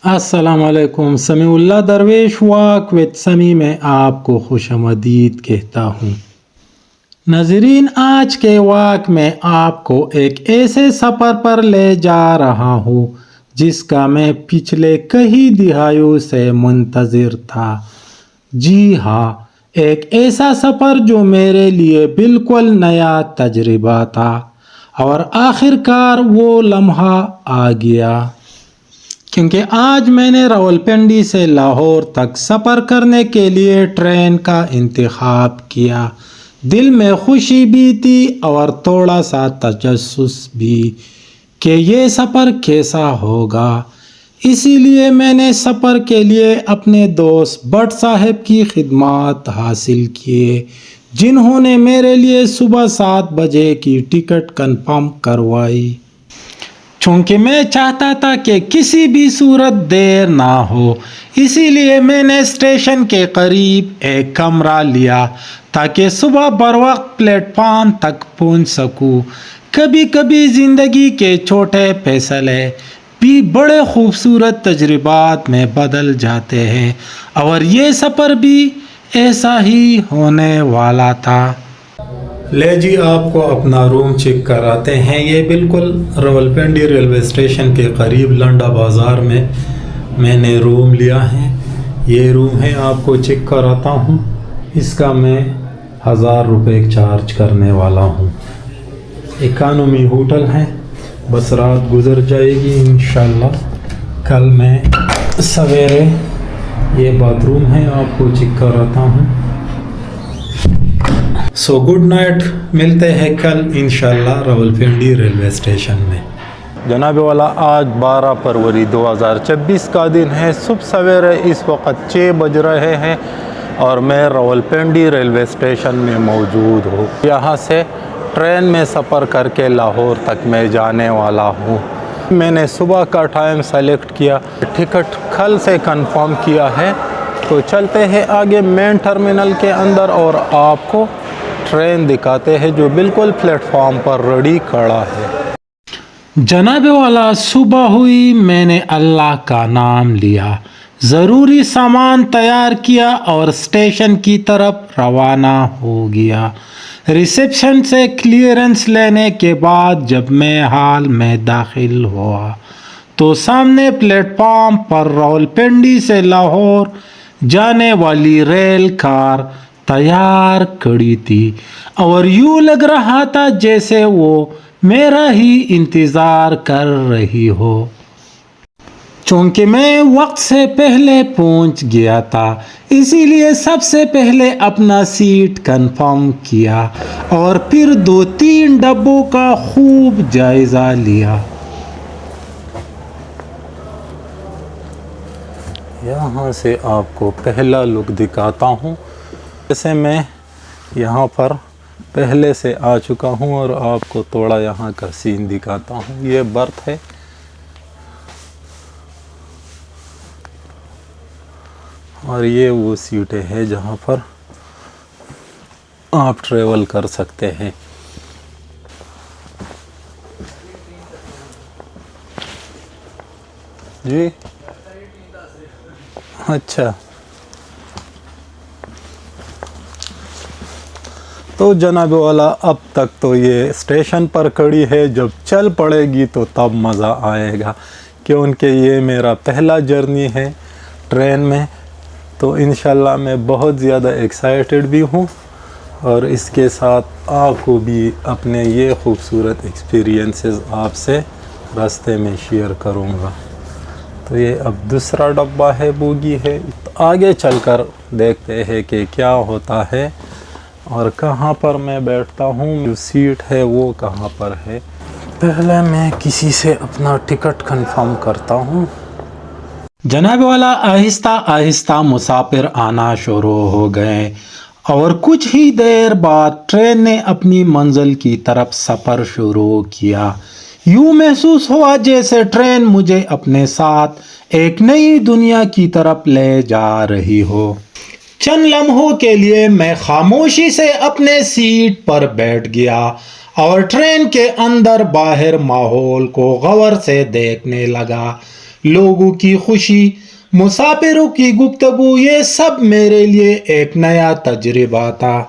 السلام علیکم، سمیع اللہ درویش واک وت سمیع میں آپ کو خوش آمدید کہتا ہوں۔ ناظرین، آج کے واک میں آپ کو ایک ایسے سفر پر لے جا رہا ہوں جس کا میں پچھلے کئی دہائیوں سے منتظر تھا۔ جی ہاں، ایک ایسا سفر جو میرے لیے بالکل نیا تجربہ تھا، اور آخر کار وہ لمحہ آ گیا، کیونکہ آج میں نے راولپنڈی سے لاہور تک سفر کرنے کے لیے ٹرین کا انتخاب کیا۔ دل میں خوشی بھی تھی اور تھوڑا سا تجسس بھی کہ یہ سفر کیسا ہوگا۔ اسی لیے میں نے سفر کے لیے اپنے دوست بٹ صاحب کی خدمات حاصل کیے، جنہوں نے میرے لیے صبح 7 بجے کی ٹکٹ کنفرم کروائی۔ چونکہ میں چاہتا تھا کہ کسی بھی صورت دیر نہ ہو، اسی لیے میں نے اسٹیشن کے قریب ایک کمرہ لیا تاکہ صبح بروقت پلیٹ فارم تک پہنچ سکوں۔ کبھی کبھی زندگی کے چھوٹے فیصلے بھی بڑے خوبصورت تجربات میں بدل جاتے ہیں، اور یہ سفر بھی ایسا ہی ہونے والا تھا۔ لے جی، آپ کو اپنا روم چیک کراتے ہیں۔ یہ بالکل راولپنڈی ریلوے اسٹیشن کے قریب لنڈا بازار میں نے روم لیا ہے۔ یہ روم ہے، آپ کو چیک کراتا ہوں۔ اس کا میں 1000 روپے چارج کرنے والا ہوں۔ اکانومی ہوٹل ہے، بس رات گزر جائے گی انشاءاللہ۔ کل میں سویرے یہ باتھ روم ہے، آپ کو چیک کراتا ہوں۔ سو گڈ نائٹ، ملتے ہیں کل انشاءاللہ راولپنڈی ریلوے اسٹیشن میں۔ جناب والا، آج 12 فروری 2024 کا دن ہے۔ صبح سویرے اس وقت 6 بج رہے ہیں اور میں راولپنڈی ریلوے اسٹیشن میں موجود ہوں۔ یہاں سے ٹرین میں سفر کر کے لاہور تک میں جانے والا ہوں۔ میں نے صبح کا ٹائم سلیکٹ کیا، ٹکٹ کل سے کنفرم کیا ہے، تو چلتے ہیں آگے مین ٹرمینل کے اندر اور آپ کو ٹرین دکھاتے ہیں جو بالکل پلیٹ فارم پر ریڈی کھڑا ہے۔ جناب والا، صبح ہوئی، میں نے اللہ کا نام لیا، ضروری سامان تیار کیا اور اسٹیشن کی طرف روانہ ہو گیا۔ ریسیپشن سے کلیئرنس لینے کے بعد جب میں ہال میں داخل ہوا تو سامنے پلیٹ فارم پر راولپنڈی سے لاہور جانے والی ریل کار تیار کھڑی تھی، اور یوں لگ رہا تھا جیسے وہ میرا ہی انتظار کر رہی ہو۔ چونکہ میں وقت سے پہلے پہنچ گیا تھا، اسی لیے سب سے پہلے اپنا سیٹ کنفرم کیا اور پھر 2-3 ڈبوں کا خوب جائزہ لیا۔ یہاں سے آپ کو پہلا لک دکھاتا ہوں۔ جیسے میں یہاں پر پہلے سے آ چکا ہوں اور آپ کو تھوڑا یہاں کا سین دکھاتا ہوں۔ یہ برتھ ہے، اور یہ وہ سیٹیں ہیں جہاں پر آپ ٹریول کر سکتے ہیں۔ جی اچھا، تو جناب والا، اب تک تو یہ اسٹیشن پر کھڑی ہے، جب چل پڑے گی تو تب مزہ آئے گا، کیونکہ یہ میرا پہلا جرنی ہے ٹرین میں، تو انشاءاللہ میں بہت زیادہ ایکسائٹڈ بھی ہوں، اور اس کے ساتھ آپ کو بھی اپنے یہ خوبصورت ایکسپیرینسز آپ سے راستے میں شیئر کروں گا۔ تو یہ اب دوسرا ڈبہ ہے، بوگی ہے، آگے چل کر دیکھتے ہیں کہ کیا ہوتا ہے اور کہاں پر میں بیٹھتا ہوں، جو سیٹ ہے وہ کہاں پر ہے۔ پہلے میں کسی سے اپنا ٹکٹ کنفرم کرتا ہوں۔ جناب والا، آہستہ آہستہ مسافر آنا شروع ہو گئے، اور کچھ ہی دیر بعد ٹرین نے اپنی منزل کی طرف سفر شروع کیا۔ یوں محسوس ہوا جیسے ٹرین مجھے اپنے ساتھ ایک نئی دنیا کی طرف لے جا رہی ہو۔ چند لمحوں کے لیے میں خاموشی سے اپنے سیٹ پر بیٹھ گیا اور ٹرین کے اندر باہر ماحول کو غور سے دیکھنے لگا۔ لوگوں کی خوشی، مسافروں کی گفتگو، یہ سب میرے لیے ایک نیا تجربہ تھا۔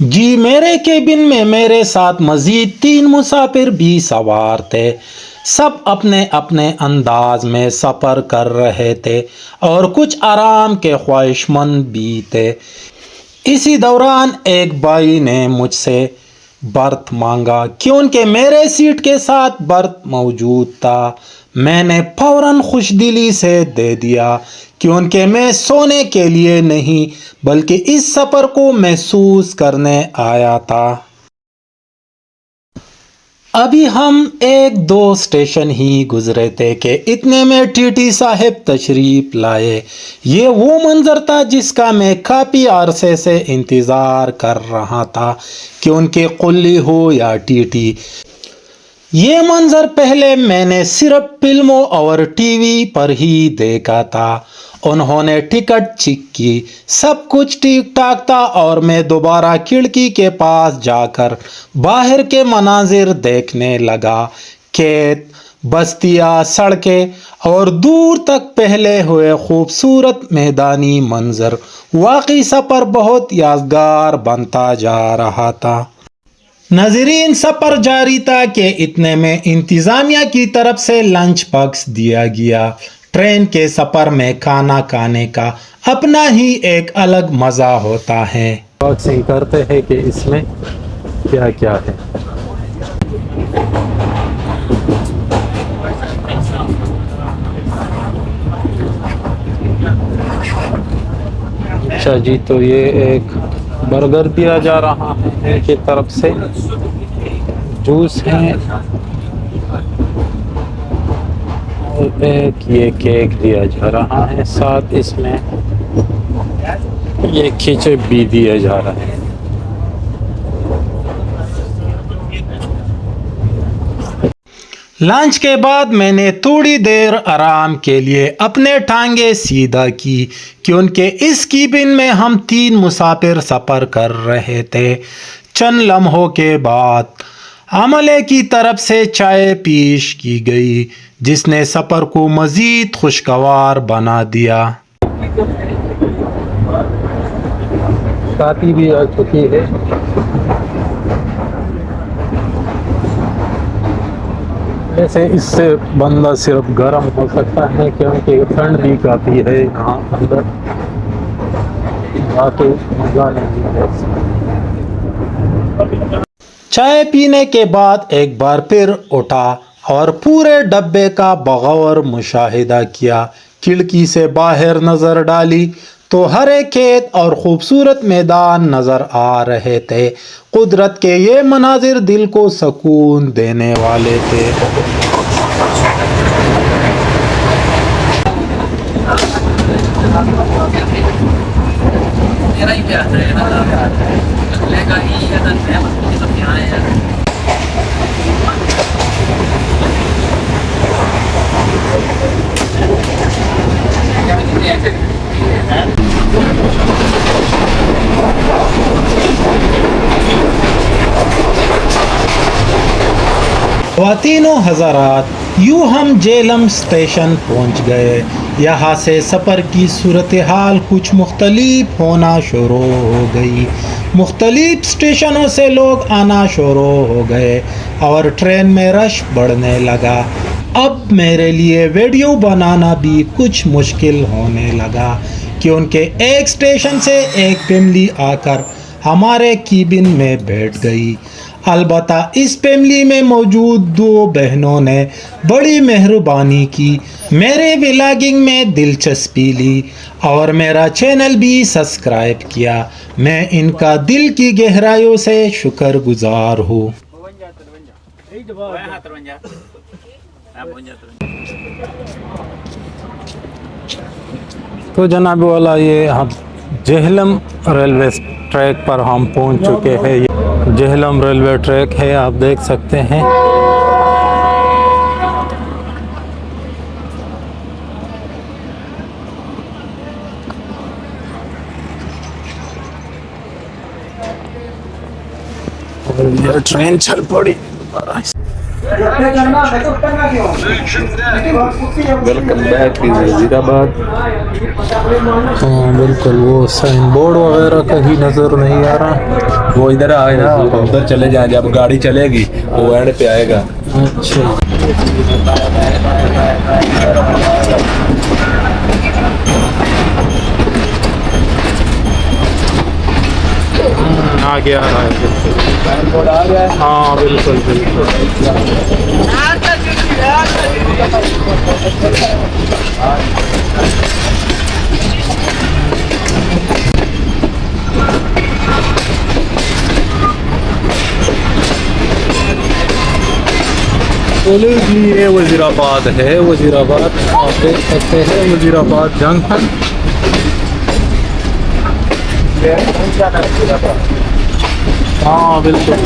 جی، میرے کیبن میں میرے ساتھ مزید 3 مسافر بھی سوار تھے۔ سب اپنے اپنے انداز میں سفر کر رہے تھے اور کچھ آرام کے خواہشمند بھی تھے۔ اسی دوران ایک بھائی نے مجھ سے برتھ مانگا کیونکہ میرے سیٹ کے ساتھ برتھ موجود تھا۔ میں نے فوراً خوش دلی سے دے دیا کیونکہ میں سونے کے لیے نہیں بلکہ اس سفر کو محسوس کرنے آیا تھا۔ ابھی ہم 1-2 اسٹیشن ہی گزرے تھے کہ اتنے میں ٹی ٹی صاحب تشریف لائے۔ یہ وہ منظر تھا جس کا میں کافی عرصے سے انتظار کر رہا تھا کہ ان کی قلی ہو یا ٹی ٹی۔ یہ منظر پہلے میں نے صرف فلموں اور ٹی وی پر ہی دیکھا تھا۔ انہوں نے ٹکٹ چیک کی، سب کچھ ٹھیک ٹھاک تھا اور میں دوبارہ کھڑکی کے پاس جا کر باہر کے مناظر دیکھنے لگا۔ کھیت، بستیاں، سڑکیں اور دور تک پھیلے ہوئے خوبصورت میدانی منظر، واقعی سفر بہت یادگار بنتا جا رہا تھا۔ ناظرین، سفر جاری تھا کہ اتنے میں انتظامیہ کی طرف سے لنچ باکس دیا گیا۔ ٹرین کے سفر میں کھانا کھانے کا اپنا ہی ایک الگ مزہ ہوتا ہے۔ باکسنگ کرتے ہیں کہ اس میں کیا کیا ہے۔ اچھا جی، تو یہ ایک برگر دیا جا رہا ہے ان کی طرف سے، جوس ہے اور ایک یہ کیک دیا جا رہا ہے، ساتھ اس میں یہ کھچڑ بھی دیا جا رہا ہے۔ لنچ کے بعد میں نے تھوڑی دیر آرام کے لیے اپنے ٹانگیں سیدھا کی کیونکہ اس کیبن میں ہم 3 مسافر سفر کر رہے تھے۔ چند لمحوں کے بعد عملے کی طرف سے چائے پیش کی گئی جس نے سفر کو مزید خوشگوار بنا دیا۔ کافی بھی آ چکی ہے۔ ویسے اس سے بندہ صرف گرم ہو سکتا ہے کیونکہ ٹھنڈ بھی کافی ہے یہاں اندر، باقی مزہ نہیں ہے۔ چائے پینے کے بعد ایک بار پھر اٹھا اور پورے ڈبے کا بغور مشاہدہ کیا۔ کھڑکی سے باہر نظر ڈالی تو ہرے کھیت اور خوبصورت میدان نظر آ رہے تھے۔ قدرت کے یہ مناظر دل کو سکون دینے والے تھے۔ خواتین و حضرات، یوں ہم جہلم اسٹیشن پہنچ گئے۔ یہاں سے سفر کی صورتحال کچھ مختلف ہونا شروع ہو گئی۔ مختلف اسٹیشنوں سے لوگ آنا شروع ہو گئے اور ٹرین میں رش بڑھنے لگا۔ اب میرے لیے ویڈیو بنانا بھی کچھ مشکل ہونے لگا کیونکہ ایک اسٹیشن سے ایک فیملی آ کر ہمارے کیبن میں بیٹھ گئی۔ البتہ اس فیملی میں موجود 2 بہنوں نے بڑی مہربانی کی، میرے ولاگنگ میں دلچسپی لی اور میرا چینل بھی سبسکرائب کیا۔ میں ان کا دل کی گہرائیوں سے شکر گزار ہوں۔ تو جناب والا، یہ ہم جہلم ریلوے ٹریک پر ہم پہنچ چکے ہیں۔ یہ جہلم ریلوے ٹریک ہے، آپ دیکھ سکتے ہیں۔ اور یہ ٹرین چل پڑی۔ ویلکم بیک وزیر آباد. ہاں بالکل، وہ سائن بورڈ وغیرہ کہیں نظر نہیں آ رہا. وہ ادھر آئے نا، ادھر چلے جائیں، جب گاڑی چلے گی وہ اینڈ پہ آئے گا. اچھا آگے آ رہا ہے. ہاں بالکل بالکل. چلو جی، یہ وزیر آباد ہے. وزیر آباد آپ دیکھ سکتے ہیں، وزیر آباد جنکشن. ہاں بالکل.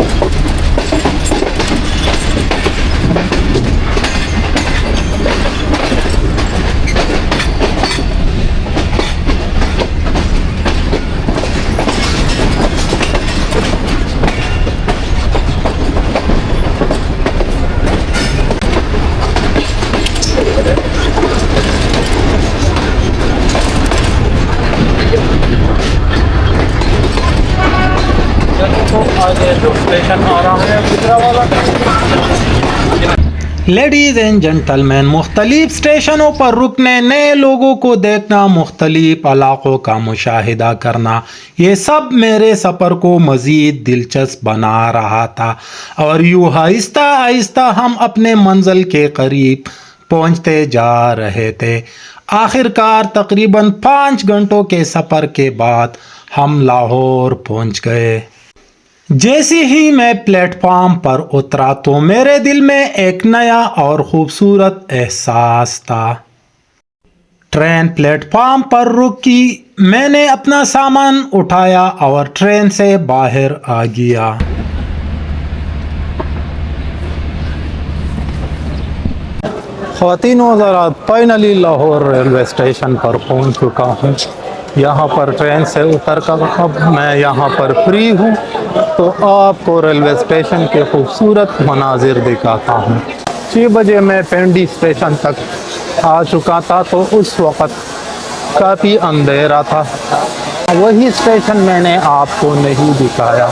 لیڈیز اینڈ جینٹل مین، مختلف اسٹیشنوں پر رکنے، نئے لوگوں کو دیکھنا، مختلف علاقوں کا مشاہدہ کرنا، یہ سب میرے سفر کو مزید دلچسپ بنا رہا تھا. اور یوں آہستہ آہستہ ہم اپنے منزل کے قریب پہنچتے جا رہے تھے. آخرکار تقریباً 5 گھنٹوں کے سفر کے بعد ہم لاہور پہنچ گئے. جیسے ہی میں پلیٹ فارم پر اترا تو میرے دل میں ایک نیا اور خوبصورت احساس تھا. ٹرین پلیٹ فارم پر رکی، میں نے اپنا سامان اٹھایا اور ٹرین سے باہر آ گیا. خواتین و حضرات، فائنلی لاہور ریلوے اسٹیشن پر پہنچ چکا ہوں. یہاں پر ٹرین سے اتر کر اب میں یہاں پر فری ہوں، تو آپ کو ریلوے اسٹیشن کے خوبصورت مناظر دکھاتا ہوں. 6 بجے میں پنڈی اسٹیشن تک آ چکا تھا، تو اس وقت کافی اندھیرا تھا. وہی اسٹیشن میں نے آپ کو نہیں دکھایا.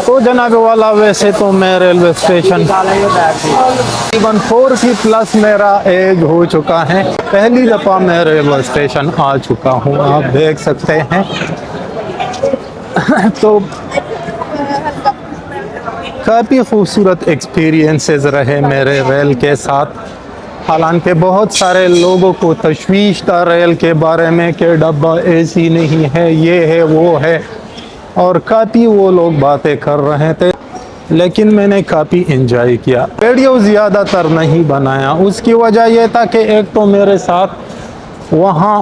تو جناب والا، ویسے تو میں ریلوے اسٹیشن تقریباً 40+ میرا ایج ہو چکا ہے. پہلی دفعہ میں ریلوے اسٹیشن آ چکا ہوں، آپ دیکھ سکتے ہیں. تو کافی خوبصورت ایکسپیرینسز رہے میرے ریل کے ساتھ. حالانکہ بہت سارے لوگوں کو تشویش تھا ریل کے بارے میں کہ ڈبہ اے سی نہیں ہے، یہ ہے وہ ہے، اور کافی وہ لوگ باتیں کر رہے تھے. لیکن میں نے کافی انجوائے کیا. ویڈیو زیادہ تر نہیں بنایا، اس کی وجہ یہ تھا کہ ایک تو میرے ساتھ وہاں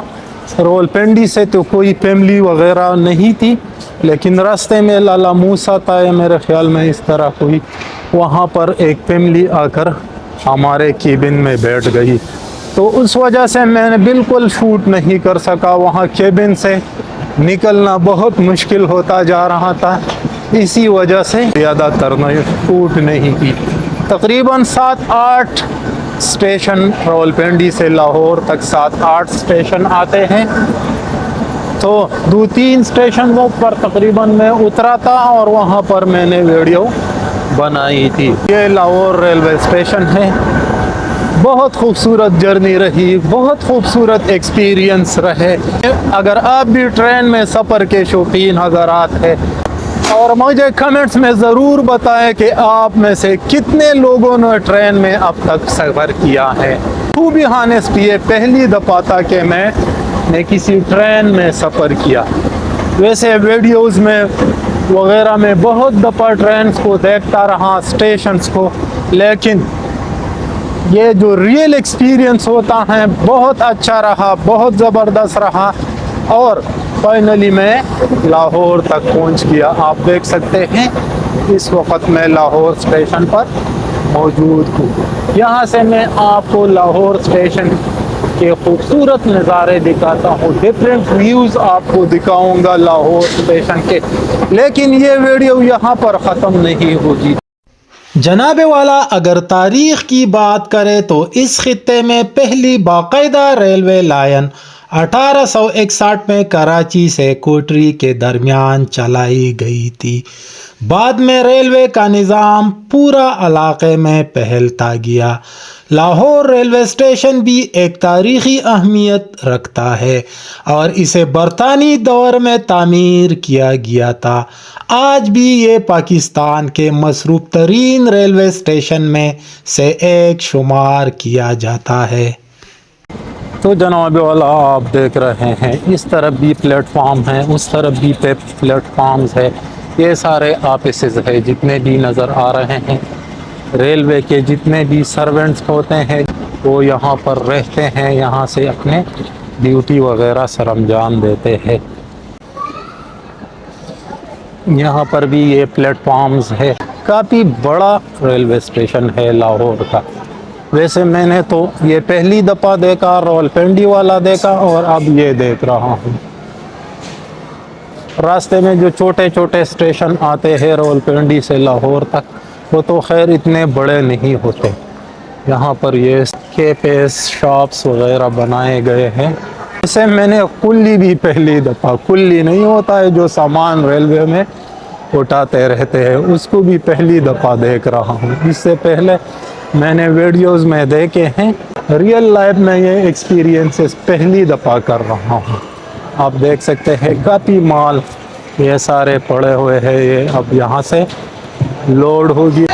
راولپنڈی سے تو کوئی فیملی وغیرہ نہیں تھی، لیکن راستے میں لالا موسیٰ تھا، میرے خیال میں اس طرح کوئی. وہاں پر ایک فیملی آ کر ہمارے کیبن میں بیٹھ گئی، تو اس وجہ سے میں نے بالکل شوٹ نہیں کر سکا. وہاں کیبن سے نکلنا بہت مشکل ہوتا جا رہا تھا، اسی وجہ سے زیادہ تر شوٹ نہیں کی. تقریباً 7-8 اسٹیشن راولپنڈی سے لاہور تک 7-8 اسٹیشن آتے ہیں. تو 2-3 اسٹیشنوں پر تقریباً میں اترا تھا اور وہاں پر میں نے ویڈیو بنائی تھی. یہ لاہور ریلوے اسٹیشن ہے. بہت خوبصورت جرنی رہی، بہت خوبصورت ایکسپیرینس رہے. اگر آپ بھی ٹرین میں سفر کے شوقین حضرات ہیں، اور مجھے کمنٹس میں ضرور بتائیں کہ آپ میں سے کتنے لوگوں نے ٹرین میں اب تک سفر کیا ہے. تو بھی ہانیسٹ، یہ پہلی دفعہ تھا کہ میں نے کسی ٹرین میں سفر کیا. ویسے ویڈیوز میں وغیرہ میں بہت دفعہ ٹرینز کو دیکھتا رہا، اسٹیشنز کو، لیکن یہ جو ریئل ایکسپیرینس ہوتا ہے بہت اچھا رہا، بہت زبردست رہا. اور فائنلی میں لاہور تک پہنچ گیا. آپ دیکھ سکتے ہیں اس وقت میں لاہور اسٹیشن پر موجود ہوں. یہاں سے میں آپ کو لاہور اسٹیشن کے خوبصورت نظارے دکھاتا ہوں، ڈفرینٹ ویوز آپ کو دکھاؤں گا لاہور اسٹیشن کے. لیکن یہ ویڈیو یہاں پر ختم نہیں ہوگی. جناب والا اگر تاریخ کی بات کریں تو اس خطے میں پہلی باقاعدہ ریلوے لائن 1861 میں کراچی سے کوٹری کے درمیان چلائی گئی تھی۔ بعد میں ریلوے کا نظام پورا علاقے میں پھیلتا گیا۔ لاہور ریلوے اسٹیشن بھی ایک تاریخی اہمیت رکھتا ہے اور اسے برطانوی دور میں تعمیر کیا گیا تھا۔ آج بھی یہ پاکستان کے مصروف ترین ریلوے اسٹیشن میں سے ایک شمار کیا جاتا ہے۔ تو جناب والا آپ دیکھ رہے ہیں اس طرف بھی پلیٹ فارم ہیں، اس طرف بھی پلیٹ فارمز ہے۔ یہ سارے آفیسز ہے جتنے بھی نظر آ رہے ہیں۔ ریلوے کے جتنے بھی سرونٹس ہوتے ہیں وہ یہاں پر رہتے ہیں، یہاں سے اپنے ڈیوٹی وغیرہ سر انجام دیتے ہیں۔ یہاں پر بھی یہ پلیٹ فارمز ہے۔ کافی بڑا ریلوے اسٹیشن ہے لاہور کا۔ ویسے میں نے تو یہ پہلی دفعہ دیکھا، راولپنڈی والا دیکھا اور اب یہ دیکھ رہا ہوں۔ راستے میں جو چھوٹے چھوٹے اسٹیشن آتے ہیں راولپنڈی سے لاہور تک، وہ تو خیر اتنے بڑے نہیں ہوتے۔ یہاں پر یہ کیفیز، شاپس وغیرہ بنائے گئے ہیں۔ اسے میں نے کلی بھی پہلی دفعہ، کلی نہیں ہوتا ہے جو سامان ریلوے میں اٹھاتے رہتے ہیں، اس کو بھی پہلی دفعہ دیکھ رہا ہوں۔ اس سے پہلے میں نے ویڈیوز میں دیکھے ہیں، ریئل لائف میں یہ ایکسپیرینسز پہلی دفعہ کر رہا ہوں۔ آپ دیکھ سکتے ہیں کافی مال یہ سارے پڑے ہوئے ہیں، یہ اب یہاں سے لوڈ ہوگی۔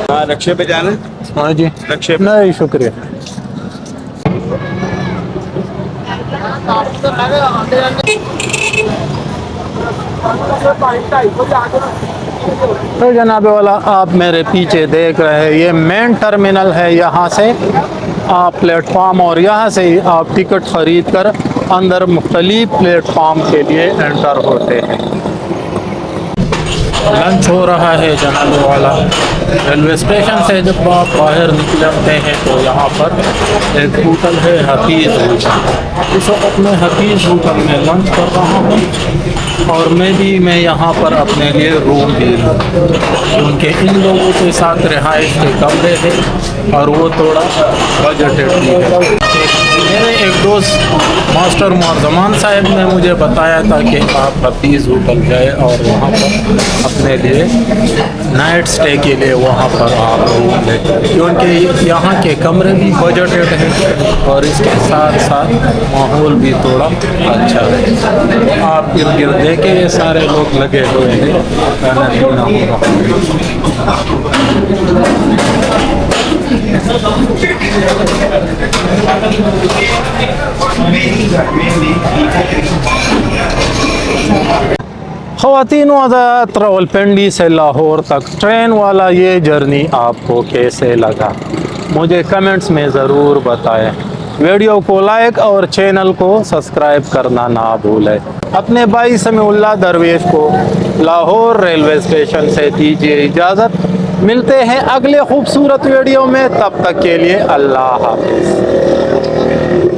ہاں رکشے پہ جانا؟ ہاں جی، رکشے پہ؟ نہیں شکریہ۔ تو جناب والا آپ میرے پیچھے دیکھ رہے ہیں یہ مین ٹرمینل ہے۔ یہاں سے آپ پلیٹ فارم اور یہاں سے آپ ٹکٹ خرید کر اندر مختلف پلیٹ فارم کے لیے انٹر ہوتے ہیں۔ لنچ ہو رہا ہے جناب والا۔ ریلوے اسٹیشن سے جب آپ باہر نکلتے ہیں تو یہاں پر ایک ہوٹل ہے حفیظ ہوٹل۔ اس وقت میں حفیظ ہوٹل میں لنچ کر رہا ہوں اور میں یہاں پر اپنے لیے روم بھی لوں، کیونکہ ان لوگوں کے ساتھ رہائش کے کمرے ہیں اور وہ تھوڑا بجٹڈ بھی ہے۔ میرے ایک دوست ماسٹر معظمان صاحب نے مجھے بتایا تھا کہ آپ حفیظ ہوٹل جائے اور وہاں پر اپنے لیے نائٹ سٹے کے لیے وہاں پر آپ روم لیں، کیونکہ یہاں کے کمرے بھی بجٹڈ ہیں اور اس کے ساتھ ساتھ ماحول بھی تھوڑا اچھا ہے۔ آپ ارد گرد دیکھیں یہ سارے لوگ لگے ہوئے ہیں، کھانا پینا ہو رہا خواتین و حضرات، راولپنڈی سے لاہور تک ٹرین والا یہ جرنی آپ کو کیسے لگا؟ مجھے کمنٹس میں ضرور بتائیں۔ ویڈیو کو لائک اور چینل کو سبسکرائب کرنا نہ بھولیں۔ اپنے بھائی سمیع اللہ درویش کو لاہور ریلوے اسٹیشن سے دیجیے اجازت۔ ملتے ہیں اگلے خوبصورت ویڈیو میں، تب تک کے لیے اللہ حافظ۔